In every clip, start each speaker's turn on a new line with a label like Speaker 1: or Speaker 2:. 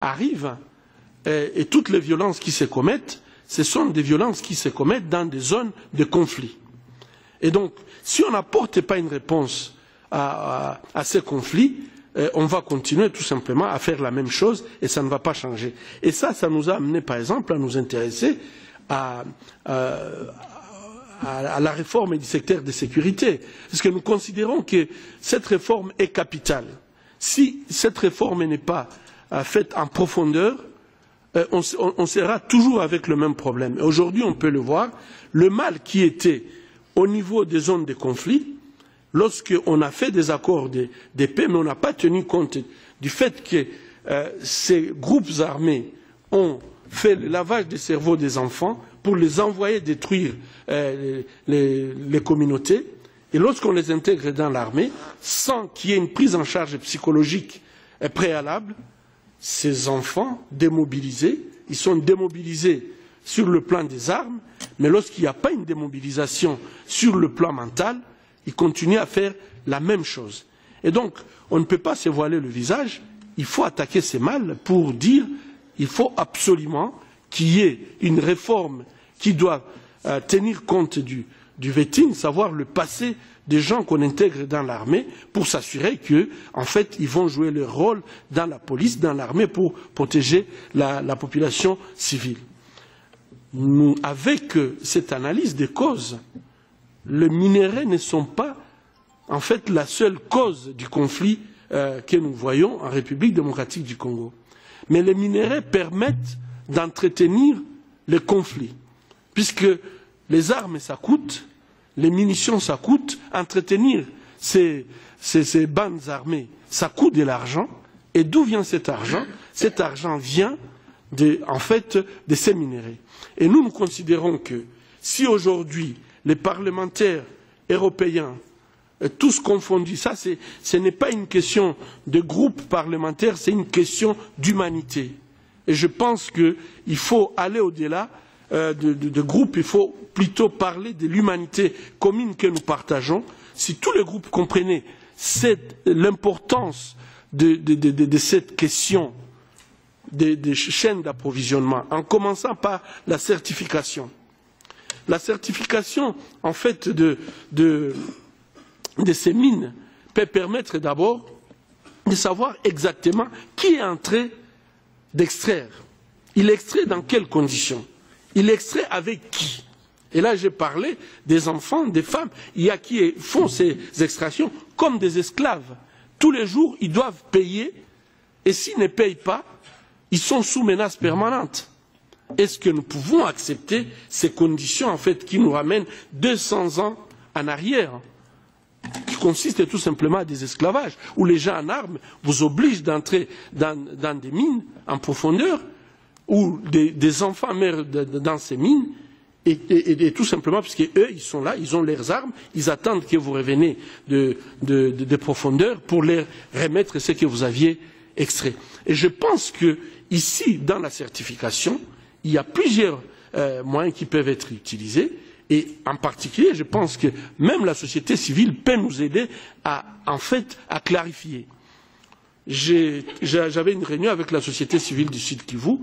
Speaker 1: arrivent et toutes les violences qui se commettent, ce sont des violences qui se commettent dans des zones de conflit. Et donc, si on n'apporte pas une réponse à ces conflits, on va continuer tout simplement à faire la même chose et ça ne va pas changer. Et ça nous a amené, par exemple, à nous intéresser à la réforme du secteur de sécurité. Parce que nous considérons que cette réforme est capitale. Si cette réforme n'est pas faite en profondeur, on sera toujours avec le même problème. Aujourd'hui, on peut le voir, le mal qui était au niveau des zones de conflit, lorsqu'on a fait des accords de paix, mais on n'a pas tenu compte du fait que ces groupes armés ont fait le lavage des cerveaux des enfants pour les envoyer détruire les communautés. Et lorsqu'on les intègre dans l'armée, sans qu'il y ait une prise en charge psychologique préalable, ces enfants démobilisés, ils sont démobilisés sur le plan des armes, mais lorsqu'il n'y a pas une démobilisation sur le plan mental, ils continuent à faire la même chose. Et donc, on ne peut pas se voiler le visage, il faut attaquer ces mâles pour dire qu'il faut absolument qu'il y ait une réforme qui doit tenir compte du vetting, savoir le passé des gens qu'on intègre dans l'armée pour s'assurer que, en fait, ils vont jouer leur rôle dans la police, dans l'armée pour protéger la population civile. Nous, avec cette analyse des causes, les minerais ne sont pas, en fait, la seule cause du conflit que nous voyons en République démocratique du Congo. Mais les minerais permettent d'entretenir les conflits, puisque les armes, ça coûte, les munitions, ça coûte, entretenir ces bandes armées, ça coûte de l'argent. Et d'où vient cet argent? Cet argent vient en fait, de ces minéraux. Et nous considérons que si aujourd'hui les parlementaires européens, tous confondus, ce n'est pas une question de groupe parlementaire, c'est une question d'humanité. Et je pense qu'il faut aller au-delà de groupes, il faut plutôt parler de l'humanité commune que nous partageons. Si tous les groupes comprenaient l'importance de cette question des chaînes d'approvisionnement, en commençant par la certification. La certification, en fait, de ces mines peut permettre d'abord de savoir exactement qui est en train d'extraire. Il extrait dans quelles conditions? Il extrait avec qui? Et là, j'ai parlé des enfants, des femmes. Il y a qui font ces extractions comme des esclaves. Tous les jours, ils doivent payer. Et s'ils ne payent pas, ils sont sous menace permanente. Est-ce que nous pouvons accepter ces conditions, en fait, qui nous ramènent 200 ans en arrière, qui consistent tout simplement à des esclavages, où les gens en armes vous obligent d'entrer dans des mines en profondeur, où des enfants meurent dans ces mines, et tout simplement parce qu'eux, ils sont là, ils ont leurs armes, ils attendent que vous reveniez de profondeur pour leur remettre ce que vous aviez extrait. Et je pense que ici, dans la certification, il y a plusieurs moyens qui peuvent être utilisés. Et en particulier, je pense que même la société civile peut nous aider à clarifier. J'avais une réunion avec la société civile du Sud Kivu,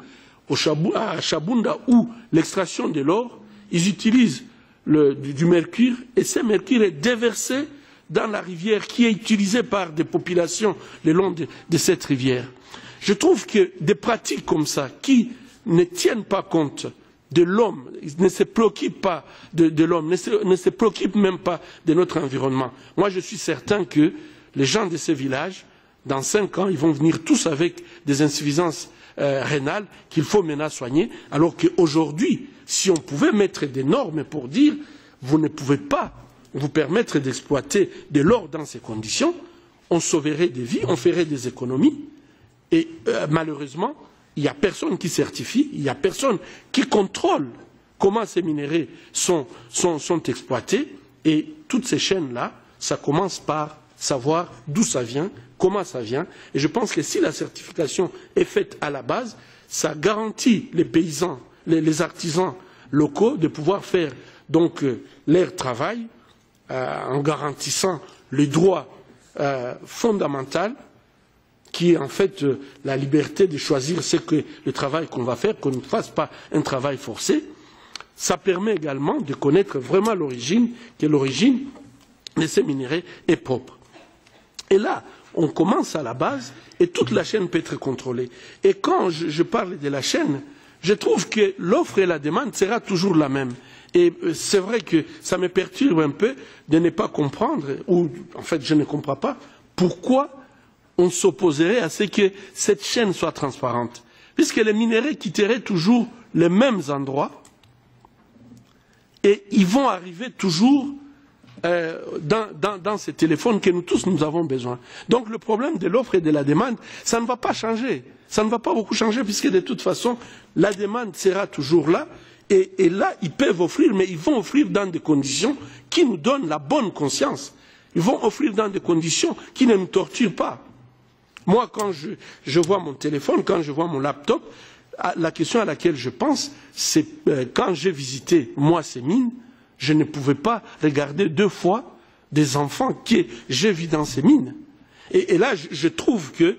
Speaker 1: à Chabunda, où l'extraction de l'or, ils utilisent du mercure, et ce mercure est déversé dans la rivière qui est utilisée par des populations le long de cette rivière. Je trouve que des pratiques comme ça, qui ne tiennent pas compte de l'homme, ne se préoccupent pas de l'homme, ne se préoccupent même pas de notre environnement. Moi, je suis certain que les gens de ces villages, dans 5 ans, ils vont venir tous avec des insuffisances rénales qu'il faut maintenant soigner, alors qu'aujourd'hui, si on pouvait mettre des normes pour dire vous ne pouvez pas vous permettre d'exploiter de l'or dans ces conditions, on sauverait des vies, on ferait des économies. Et malheureusement, il n'y a personne qui certifie, il n'y a personne qui contrôle comment ces minéraux sont exploités. Et toutes ces chaînes-là, ça commence par savoir d'où ça vient, comment ça vient. Et je pense que si la certification est faite à la base, ça garantit les paysans, les artisans locaux de pouvoir faire donc leur travail en garantissant les droits fondamentaux qui est en fait la liberté de choisir le travail qu'on va faire, qu'on ne fasse pas un travail forcé. Ça permet également de connaître vraiment l'origine, que l'origine de ces minerais est propre. Et là, on commence à la base et toute la chaîne peut être contrôlée. Et quand je parle de la chaîne, je trouve que l'offre et la demande sera toujours la même. Et c'est vrai que ça me perturbe un peu de ne pas comprendre, ou en fait je ne comprends pas, pourquoi on s'opposerait à ce que cette chaîne soit transparente. Puisque les minerais quitteraient toujours les mêmes endroits et ils vont arriver toujours dans ces téléphones que nous tous nous avons besoin. Donc le problème de l'offre et de la demande, ça ne va pas changer. Ça ne va pas beaucoup changer puisque de toute façon, la demande sera toujours là. Et là, ils peuvent offrir, mais ils vont offrir dans des conditions qui nous donnent la bonne conscience. Ils vont offrir dans des conditions qui ne nous torturent pas. Moi, quand je vois mon téléphone, quand je vois mon laptop, la question à laquelle je pense, c'est quand j'ai visité, moi, ces mines, je ne pouvais pas regarder 2 fois des enfants que j'ai vus dans ces mines. Et là, je trouve que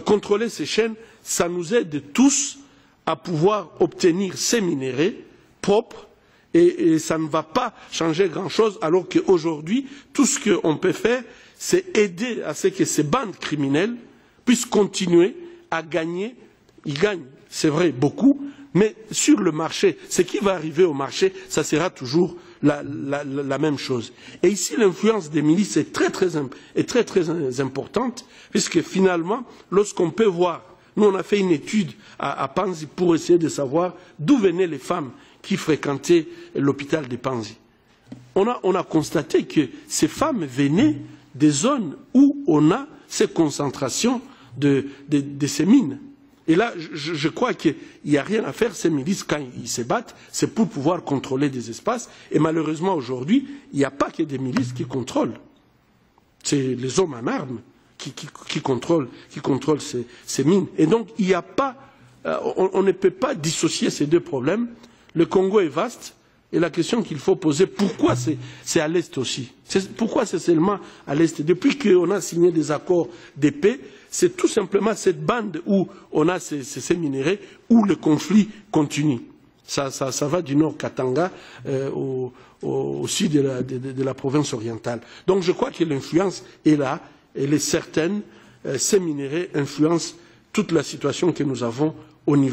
Speaker 1: contrôler ces chaînes, ça nous aide tous à pouvoir obtenir ces minéraux propres et ça ne va pas changer grand-chose alors qu'aujourd'hui, tout ce qu'on peut faire, c'est aider à ce que ces bandes criminelles puissent continuer à gagner. Ils gagnent, c'est vrai, beaucoup, mais sur le marché, ce qui va arriver au marché, ça sera toujours la même chose. Et ici, l'influence des milices est très importante, puisque finalement, lorsqu'on peut voir, nous on a fait une étude à Panzi pour essayer de savoir d'où venaient les femmes qui fréquentaient l'hôpital de Panzi. On a constaté que ces femmes venaient des zones où on a ces concentrations de ces mines. Et là, je crois qu'il n'y a rien à faire. Ces milices, quand ils se battent, c'est pour pouvoir contrôler des espaces. Et malheureusement, aujourd'hui, il n'y a pas que des milices qui contrôlent. C'est les hommes en armes qui contrôlent ces mines. Et donc, il n'y a pas, on ne peut pas dissocier ces deux problèmes. Le Congo est vaste. Et la question qu'il faut poser, pourquoi c'est à l'Est aussi? Pourquoi c'est seulement à l'Est? Depuis qu'on a signé des accords de paix, c'est tout simplement cette bande où on a ces minéraux, où le conflit continue. Ça va du nord Katanga au sud de la province orientale. Donc je crois que l'influence est là, elle est certaine. Ces minéraux influencent toute la situation que nous avons au niveau